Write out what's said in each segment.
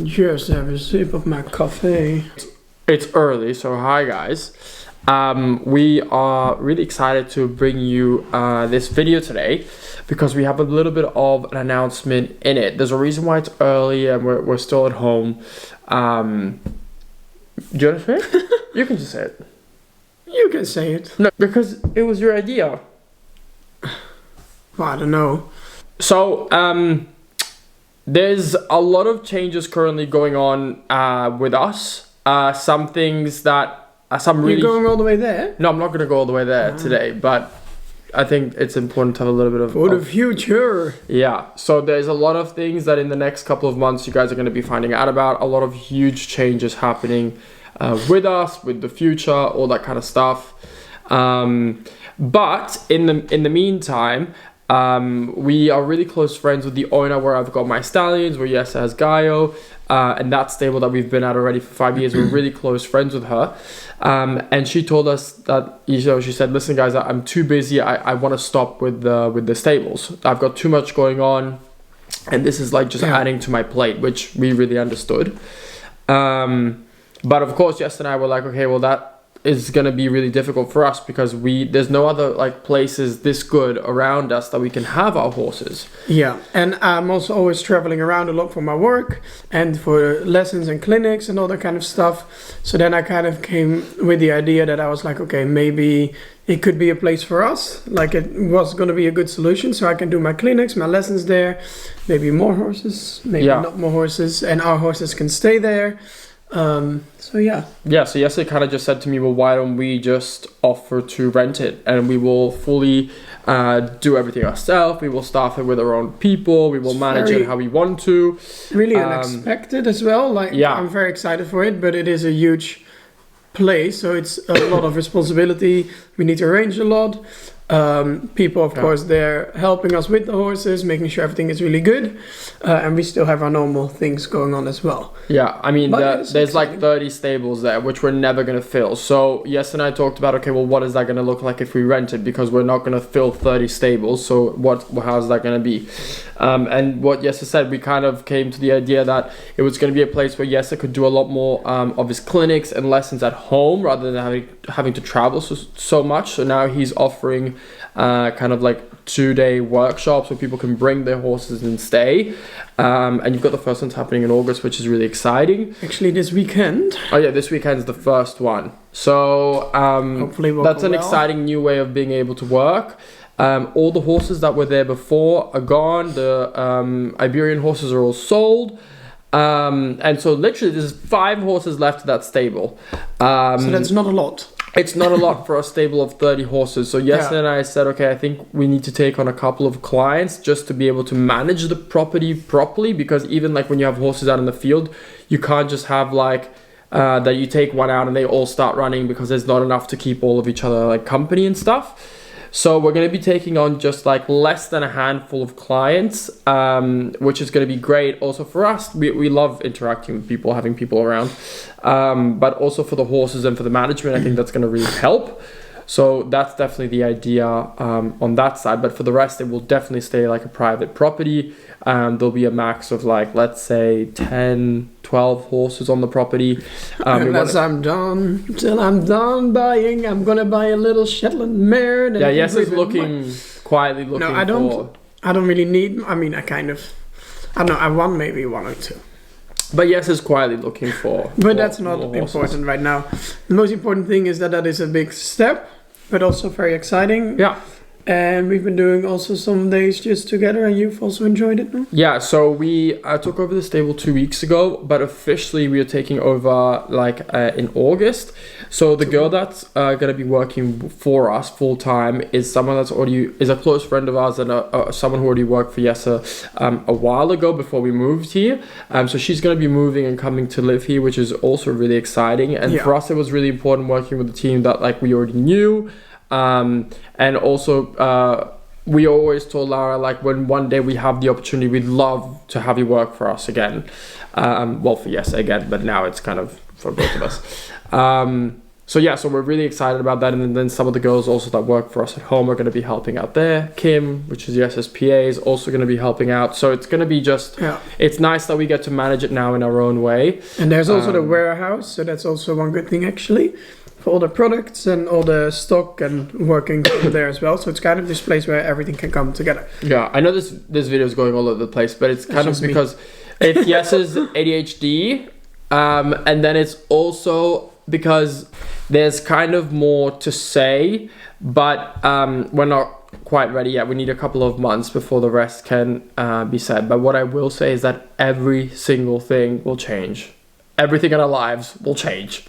Just have a sip of my coffee. It's early, so hi guys. We are really excited to bring you this video today because we have a little bit of an announcement in it. There's a reason why it's early and we're still at home. Do you want to say it? You can just say it. You can say it. No, because it was your idea. Well, I don't know. So, there's a lot of changes currently going on with us. Some things that some really. You're going all the way there? No, I'm not going to go all the way there today, but I think it's important to have a little bit of. For the future. Yeah. So there's a lot of things that in the next couple of months you guys are going to be finding out about. A lot of huge changes happening with us, with the future, all that kind of stuff. But in the meantime. We are really close friends with the owner where I've got my stallions, where Jessie has Gaio, and that stable that we've been at already for 5 years. We're really close friends with her, and she told us that, she said, listen guys, I'm too busy, I want to stop with the stables. I've got too much going on and this is like just adding to my plate, which we really understood. But of course Jessie and I were like, okay, well that is going to be really difficult for us because there's no other like places this good around us that we can have our horses. Yeah, and I'm also always traveling around a lot for my work and for lessons and clinics and all that kind of stuff. So then I kind of came with the idea that I was like, okay, maybe it could be a place for us. Like it was going to be a good solution, so I can do my clinics, my lessons there, maybe more horses, maybe not more horses, and our horses can stay there. So Jessie kind of just said to me, well, why don't we just offer to rent it and we will fully do everything ourselves. We will staff it with our own people. We will manage it how we want to. Really unexpected as well. Like I'm very excited for it, but it is a huge place, so it's a lot of responsibility. We need to arrange a lot. People, of course, they're helping us with the horses, making sure everything is really good, and we still have our normal things going on as well. Yeah, I mean, there's like 30 stables there, which we're never going to fill. So Jessie and I talked about, okay, well, what is that going to look like if we rent it? Because we're not going to fill 30 stables. So how's that going to be? And what Jessie said, we kind of came to the idea that it was going to be a place where Jessie could do a lot more of his clinics and lessons at home rather than having to travel so much. So now he's offering kind of like 2-day workshops where people can bring their horses and stay. And you've got the first one's happening in August, which is really exciting. Actually, this weekend. Oh yeah, this weekend's the first one. So hopefully that's an exciting new way of being able to work. All the horses that were there before are gone. The Iberian horses are all sold. And so literally there's 5 horses left at that stable. So that's not a lot. It's not a lot for a stable of 30 horses. So Jessie and I said, okay, I think we need to take on a couple of clients just to be able to manage the property properly. Because even like when you have horses out in the field, you can't just have like that you take one out and they all start running because there's not enough to keep all of each other like company and stuff. So we're going to be taking on just like less than a handful of clients, which is going to be great. Also for us, we love interacting with people, having people around, but also for the horses and for the management, I think that's going to really help. So that's definitely the idea on that side. But for the rest, it will definitely stay like a private property. There'll be a max of like, let's say 10, 12 horses on the property. Till I'm done buying, I'm going to buy a little Shetland mare. Yeah, Jessie's quietly looking No, I don't really need, I mean, I don't know, I want maybe 1 or 2. But Jessie's quietly looking for. But that's not important right now. The most important thing is that is a big step, but also very exciting. Yeah. And we've been doing also some days just together, and you've also enjoyed it, no? Yeah, so we took over the stable 2 weeks ago, but officially we are taking over in August. So the girl that's going to be working for us full time is someone that's is a close friend of ours and someone who already worked for Jessie a while ago before we moved here. So she's going to be moving and coming to live here, which is also really exciting. And for us, it was really important working with a team that like we already knew. And also we always told Lara, like, when one day we have the opportunity, we'd love to have you work for us again. Well, for Jessie again, but now it's kind of for both of us. So yeah, so we're really excited about that. And then some of the girls also that work for us at home are going to be helping out there. Kim, which is the SSPA, is also going to be helping out. So it's going to be just, it's nice that we get to manage it now in our own way. And there's also the warehouse. So that's also one good thing actually, for all the products and all the stock and working there as well. So it's kind of this place where everything can come together. Yeah, I know this video is going all over the place, but it's kind of because it's Yes's ADHD. And then it's also because there's kind of more to say, but we're not quite ready yet. We need a couple of months before the rest can be said. But what I will say is that every single thing will change. Everything in our lives will change.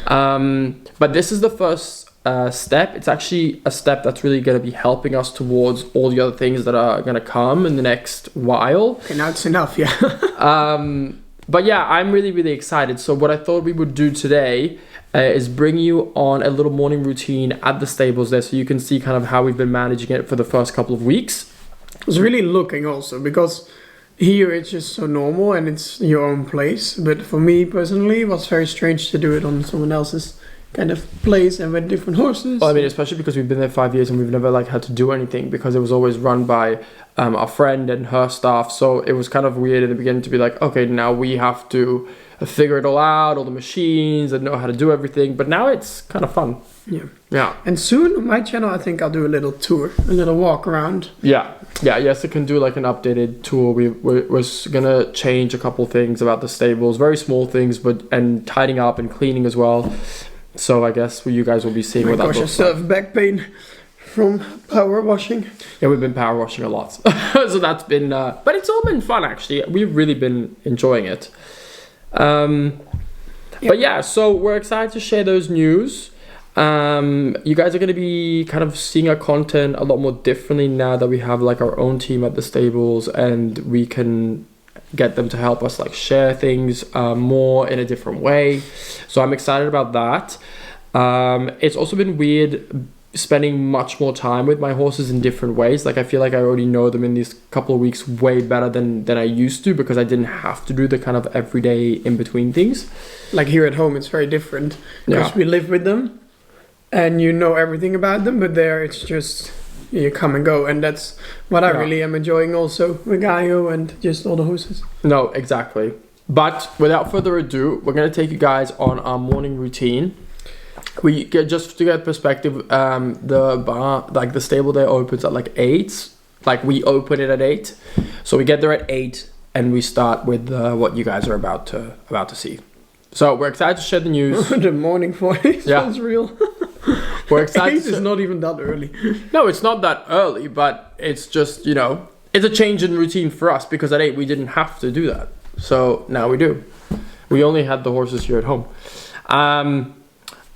But this is the first step. It's actually a step that's really going to be helping us towards all the other things that are going to come in the next while. Okay, now it's enough, yeah. But yeah, I'm really, really excited. So what I thought we would do today is bring you on a little morning routine at the stables there, so you can see kind of how we've been managing it for the first couple of weeks. I was really looking also, because here it's just so normal and it's your own place. But for me personally, it was very strange to do it on someone else's kind of place and with different horses. Well, I mean, especially because we've been there 5 years and we've never like had to do anything, because it was always run by our friend and her staff. So it was kind of weird in the beginning to be like, okay, now we have to figure it all out, all the machines, and know how to do everything. But now it's kind of fun. Yeah. And soon on my channel, I think I'll do a little tour, a little walk around. Yes, it can do like an updated tour. We're gonna change a couple things about the stables, very small things, and tidying up and cleaning as well. So I guess you guys will be seeing what that looks like. I still have back pain from power washing. Yeah, we've been power washing a lot. So that's been, but it's all been fun actually. We've really been enjoying it. But yeah, so we're excited to share those news. You guys are going to be kind of seeing our content a lot more differently now that we have like our own team at the stables, and we can get them to help us like share things more in a different way. So I'm excited about that. It's also been weird spending much more time with my horses in different ways. Like I feel like I already know them in these couple of weeks way better than I used to, because I didn't have to do the kind of everyday in between things. Like here at home, it's very different because we live with them and you know everything about them, but there it's just you come and go, and that's what I really am enjoying also with Gaio and just all the horses. No, exactly. But without further ado, we're going to take you guys on our morning routine. We get, just to get perspective, the bar, like the stable there opens at like 8. Like we open it at 8, so we get there at 8 and we start with what you guys are about to see. So we're excited to share the news. The morning voice was real. We're excited. 8 is not even that early. No, it's not that early, but it's just, you know, it's a change in routine for us, because at 8 we didn't have to do that. So now we do. We only had the horses here at home.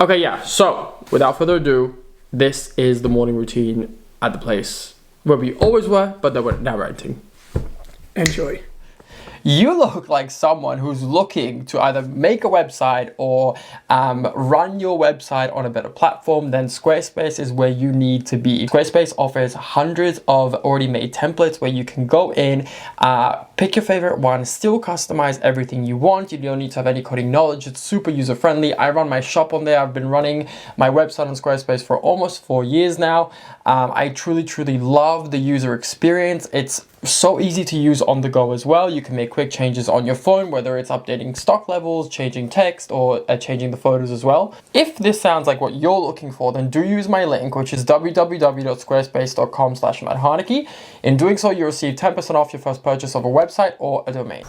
Okay, yeah, so without further ado, this is the morning routine at the place where we always were, but that we're now renting. Enjoy. You look like someone who's looking to either make a website or run your website on a better platform. Then Squarespace is where you need to be. Squarespace offers hundreds of already made templates where you can go in, pick your favorite one, still customize everything you want. You don't need to have any coding knowledge. It's super user friendly. I run my shop on there. I've been running my website on Squarespace for almost 4 years now. I truly love the user experience. It's so easy to use on the go as well. You can make quick changes on your phone, whether it's updating stock levels, changing text, or changing the photos as well. If this sounds like what you're looking for, then do use my link, which is www.squarespace.com/Harnacke. In doing so, you receive 10% off your first purchase of a website or a domain.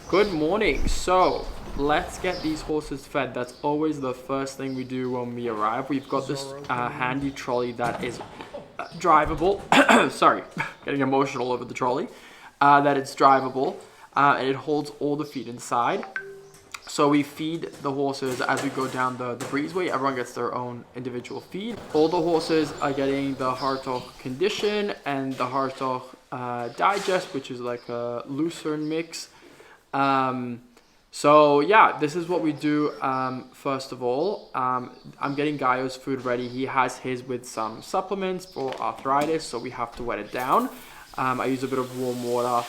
Good morning. So let's get these horses fed. That's always the first thing we do when we arrive. We've got this handy trolley that is drivable. Sorry, getting emotional over the trolley. That it's drivable, and it holds all the feed inside. So we feed the horses as we go down the breezeway. Everyone gets their own individual feed. All the horses are getting the Hartog condition and the Hartog digest, which is like a Lucerne mix. So yeah, this is what we do. First of all, I'm getting Gaio's food ready. He has his with some supplements for arthritis, so we have to wet it down. I use a bit of warm water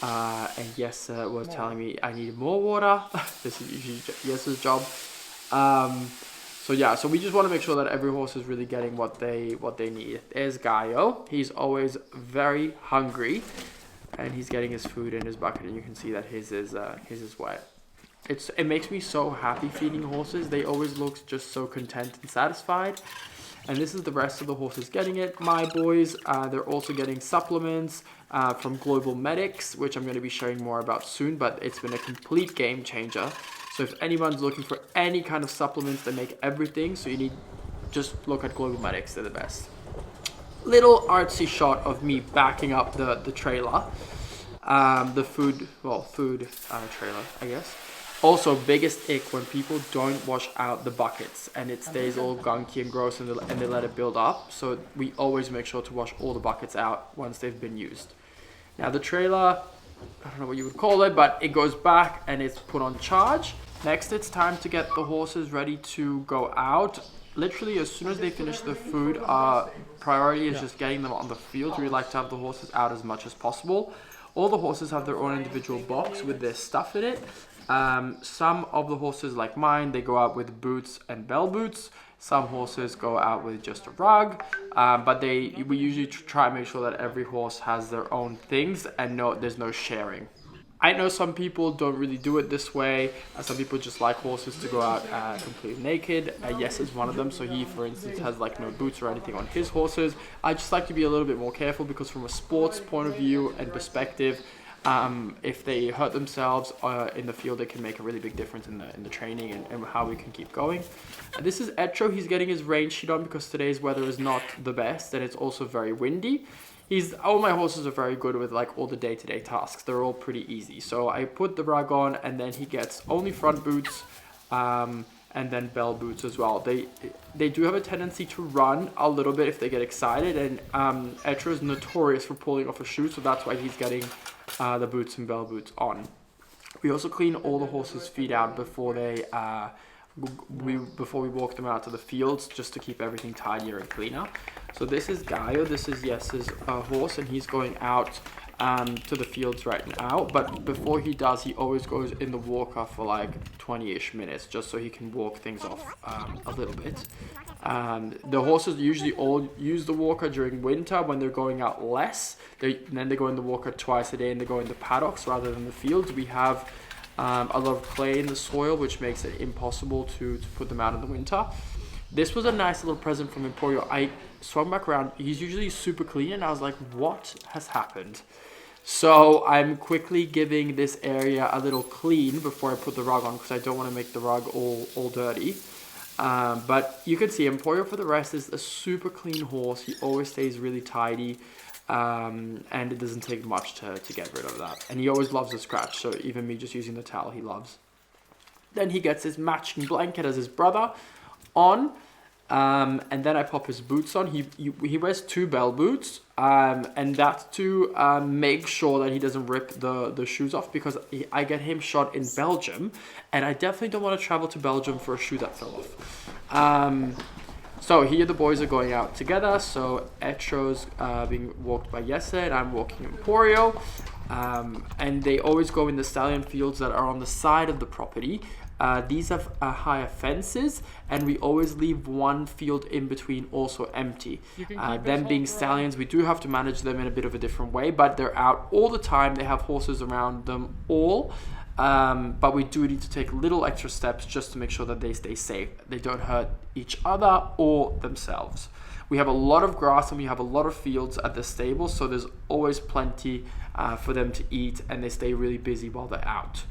and Jesse was telling me I need more water. This is usually Jesse's job. So yeah, so we just want to make sure that every horse is really getting what they need. There's Gaio. He's always very hungry, and he's getting his food in his bucket, and you can see that his is wet. It makes me so happy feeding horses. They always look just so content and satisfied. And this is the rest of the horses getting it. My boys, they're also getting supplements from Global Medics, which I'm going to be sharing more about soon, but it's been a complete game changer. So if anyone's looking for any kind of supplements that make everything, so you need, just look at Global Medics, they're the best. Little artsy shot of me backing up the trailer, the food trailer, I guess. Also, biggest ick when people don't wash out the buckets and it stays all gunky and gross and they let it build up. So we always make sure to wash all the buckets out once they've been used. Now the trailer, I don't know what you would call it, but it goes back and it's put on charge. Next, it's time to get the horses ready to go out. Literally, as soon as they finish the food, our priority is just getting them on the field. We like to have the horses out as much as possible. All the horses have their own individual box with their stuff in it. Some of the horses, like mine, they go out with boots and bell boots. Some horses go out with just a rug, but we usually try and make sure that every horse has their own things and there's no sharing. I know some people don't really do it this way. Some people just like horses to go out completely naked. Yes is one of them. So he, for instance, has like no boots or anything on his horses. I just like to be a little bit more careful because from a sports point of view and perspective, if they hurt themselves in the field, it can make a really big difference in the training and how we can keep going. This is 𝒋𝒐𝒍𝒍𝒐𝒘. He's getting his rain sheet on because today's weather is not the best and it's also very windy. All my horses are very good with like all the day-to-day tasks. They're all pretty easy. So I put the rug on and then he gets only front boots and then bell boots as well. They do have a tendency to run a little bit if they get excited, and 𝒋𝒐𝒍𝒍𝒐𝒘 is notorious for pulling off a shoe, so that's why he's getting the boots and bell boots on. We also clean all the horses' feet out before we walk them out to the fields, just to keep everything tidier and cleaner. So this is Gaio, this is Jesse's horse, and he's going out to the fields right now. But before he does, he always goes in the walker for like 20-ish minutes, just so he can walk things off a little bit. The horses usually all use the walker during winter when they're going out less. Then they go in the walker twice a day and they go in the paddocks rather than the fields. We have a lot of clay in the soil, which makes it impossible to put them out in the winter. This was a nice little present from Emporio. I swung back around. He's usually super clean, and I was like, what has happened? So I'm quickly giving this area a little clean before I put the rug on, because I don't want to make the rug all dirty. But you can see Emporio, for the rest, is a super clean horse. He always stays really tidy. And it doesn't take much to get rid of that. And he always loves a scratch, so even me just using the towel, he loves. Then he gets his matching blanket as his brother on, and then I pop his boots on. He wears 2 bell boots, and that's to make sure that he doesn't rip the shoes off, because I get him shot in Belgium, and I definitely don't want to travel to Belgium for a shoe that fell off. So here the boys are going out together. So 𝒋𝒐𝒍𝒍𝒐𝒘's being walked by Jesse and I'm walking Emporio. And they always go in the stallion fields that are on the side of the property. These have higher fences, and we always leave one field in between also empty. Them being stallions, we do have to manage them in a bit of a different way, but they're out all the time. They have horses around them all. But we do need to take little extra steps just to make sure that they stay safe. They don't hurt each other or themselves. We have a lot of grass and we have a lot of fields at the stable, so there's always plenty for them to eat, and they stay really busy while they're out.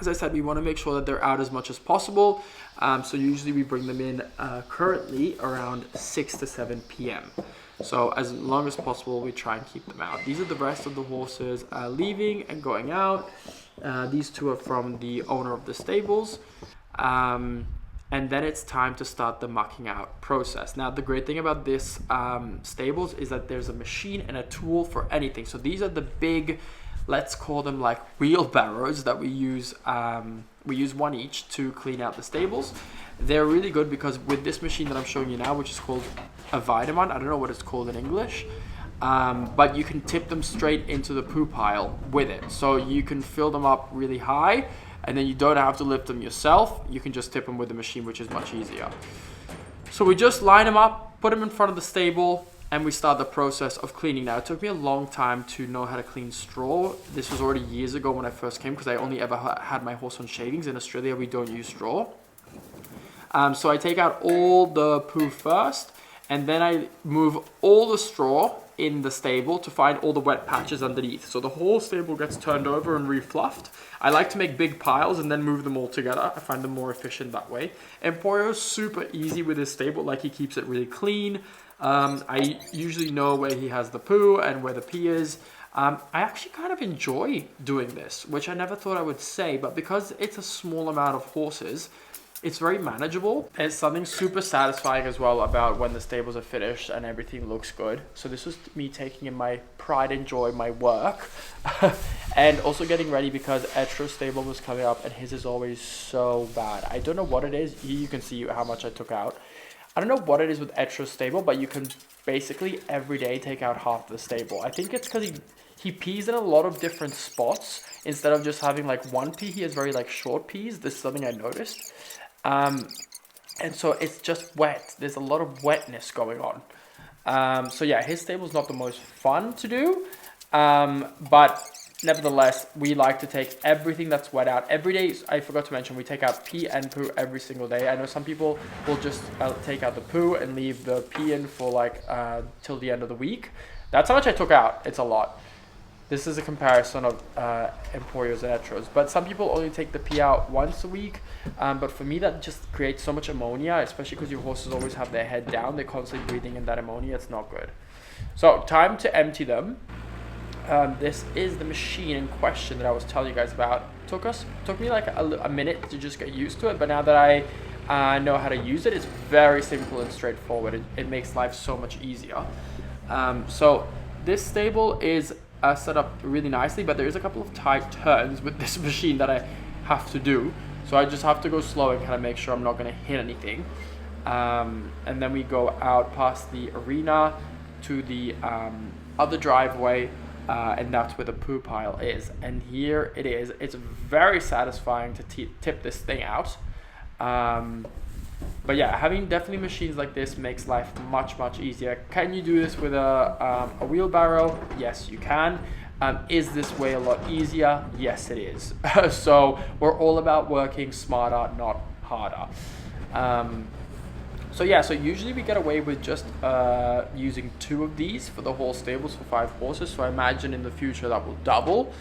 As I said, we want to make sure that they're out as much as possible. So usually we bring them in currently around 6 to 7 p.m. So as long as possible, we try and keep them out. These are the rest of the horses leaving and going out. These 2 are from the owner of the stables. And then it's time to start the mucking out process. Now, the great thing about this stables is that there's a machine and a tool for anything. So these are the big, let's call them like wheelbarrows that we use. We use one each to clean out the stables. They're really good because with this machine that I'm showing you now, which is called a 𝒋𝒐𝒍𝒍𝒐𝒘, I don't know what it's called in English. but you can tip them straight into the poo pile with it. So you can fill them up really high, and then you don't have to lift them yourself. You can just tip them with the machine, which is much easier. So we just line them up, put them in front of the stable, and we start the process of cleaning. Now, it took me a long time to know how to clean straw. This was already years ago when I first came, because I only ever had my horse on shavings. In Australia, we don't use straw. So I take out all the poo first, and then I move all the straw in the stable to find all the wet patches underneath. So the whole stable gets turned over and refluffed. I like to make big piles and then move them all together. I find them more efficient that way. Emporio's super easy with his stable, like he keeps it really clean. I usually know where he has the poo and where the pee is. I actually kind of enjoy doing this, which I never thought I would say, but because it's a small amount of horses, it's very manageable. It's something super satisfying as well about when the stables are finished and everything looks good. So this was me taking in my pride and joy, my work, and also getting ready because 𝒋𝒐𝒍𝒍𝒐𝒘's stable was coming up and his is always so bad. I don't know what it is. You can see how much I took out. I don't know what it is with 𝒋𝒐𝒍𝒍𝒐𝒘's stable, but you can basically every day take out half the stable. I think it's because he pees in a lot of different spots. Instead of just having like one pee, he has very like short pees. This is something I noticed. And so it's just wet. There's a lot of wetness going on. So yeah, his stable's not the most fun to do. But nevertheless, we like to take everything that's wet out every day. I forgot to mention, we take out pee and poo every single day. I know some people will just take out the poo and leave the pee in for like till the end of the week. That's how much I took out. It's a lot. This is a comparison of Emporios and 𝒋𝒐𝒍𝒍𝒐𝒘s. But some people only take the pee out once a week. But for me, that just creates so much ammonia, especially because your horses always have their head down. They're constantly breathing in that ammonia. It's not good. So time to empty them. This is the machine in question that I was telling you guys about. Took me like a minute to just get used to it. But now that I know how to use it, it's very simple and straightforward. It makes life so much easier. So this stable is set up really nicely, but there is a couple of tight turns with this machine that I have to do. So I just have to go slow and kind of make sure I'm not going to hit anything. And then we go out past the arena to the other driveway, and that's where the poo pile is. And here it is. It's very satisfying to tip this thing out. But yeah, having definitely machines like this makes life much, much easier. Can you do this with a wheelbarrow? Yes, you can. Is this way a lot easier? Yes, it is. So we're all about working smarter, not harder. So yeah, so usually we get away with just using 2 of these for the whole stables for 5 horses. So I imagine in the future that will double.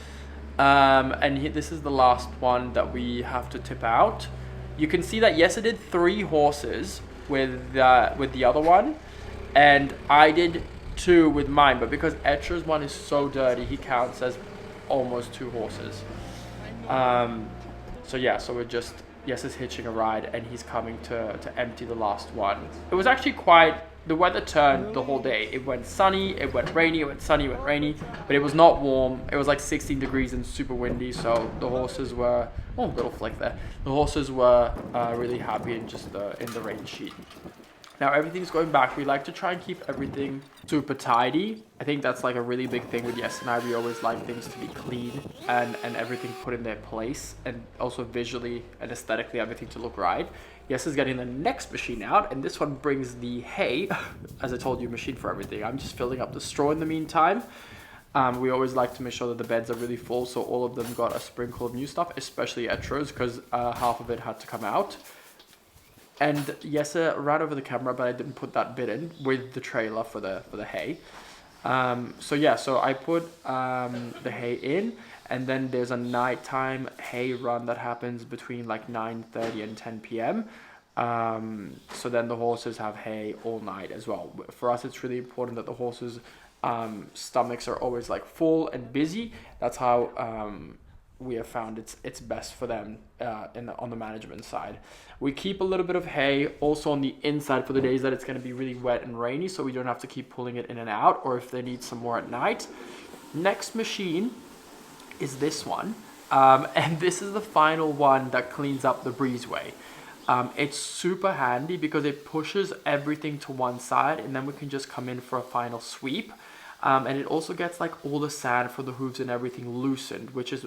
And this is the last one that we have to tip out. You can see that, yes, I did 3 horses with the other one, and I did 2 with mine, but because 𝒋𝒐𝒍𝒍𝒐𝒘's one is so dirty, he counts as almost 2 horses. So yeah, so we're just, yes, is hitching a ride, and he's coming to empty the last one. It was actually the weather turned the whole day. It went sunny, it went rainy, it went sunny, it went rainy, but it was not warm. It was like 16 degrees and super windy, so the horses were, oh, little flick there. The horses were really happy in just in the rain sheet. Now everything's going back. We like to try and keep everything super tidy. I think that's like a really big thing with Yes and I. We always like things to be clean and everything put in their place, and also visually and aesthetically everything to look right. Yes is getting the next machine out, and this one brings the hay. As I told you, machine for everything. I'm just filling up the straw in the meantime. We always like to make sure that the beds are really full, so all of them got a sprinkle of new stuff, especially 𝒋𝒐𝒍𝒍𝒐𝒘's, because half of it had to come out. And yes, ran over the camera, but I didn't put that bit in with the trailer for the hay. So yeah, so I put the hay in, and then there's a nighttime hay run that happens between like 9:30 and 10 p.m. So then the horses have hay all night as well. For us, it's really important that the horses' stomachs are always like full and busy. That's how we have found it's best for them on the management side. We keep a little bit of hay also on the inside for the days that it's going to be really wet and rainy, so we don't have to keep pulling it in and out, or if they need some more at night. Next machine is this one, and this is the final one that cleans up the breezeway. It's super handy because it pushes everything to one side, and then we can just come in for a final sweep. And it also gets like all the sand from the hooves and everything loosened, which is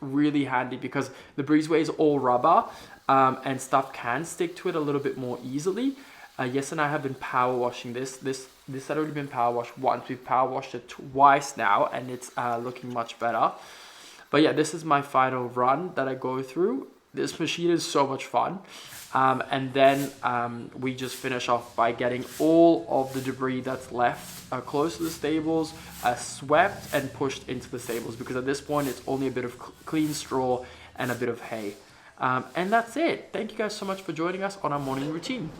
really handy because the breezeway is all rubber, and stuff can stick to it a little bit more easily. Yes, and I have been power washing this. This had already been power washed once. We've power washed it twice now, and it's looking much better. But yeah, this is my final run that I go through. This machine is so much fun. And then we just finish off by getting all of the debris that's left close to the stables swept and pushed into the stables, because at this point it's only a bit of clean straw and a bit of hay. And that's it. Thank you guys so much for joining us on our morning routine.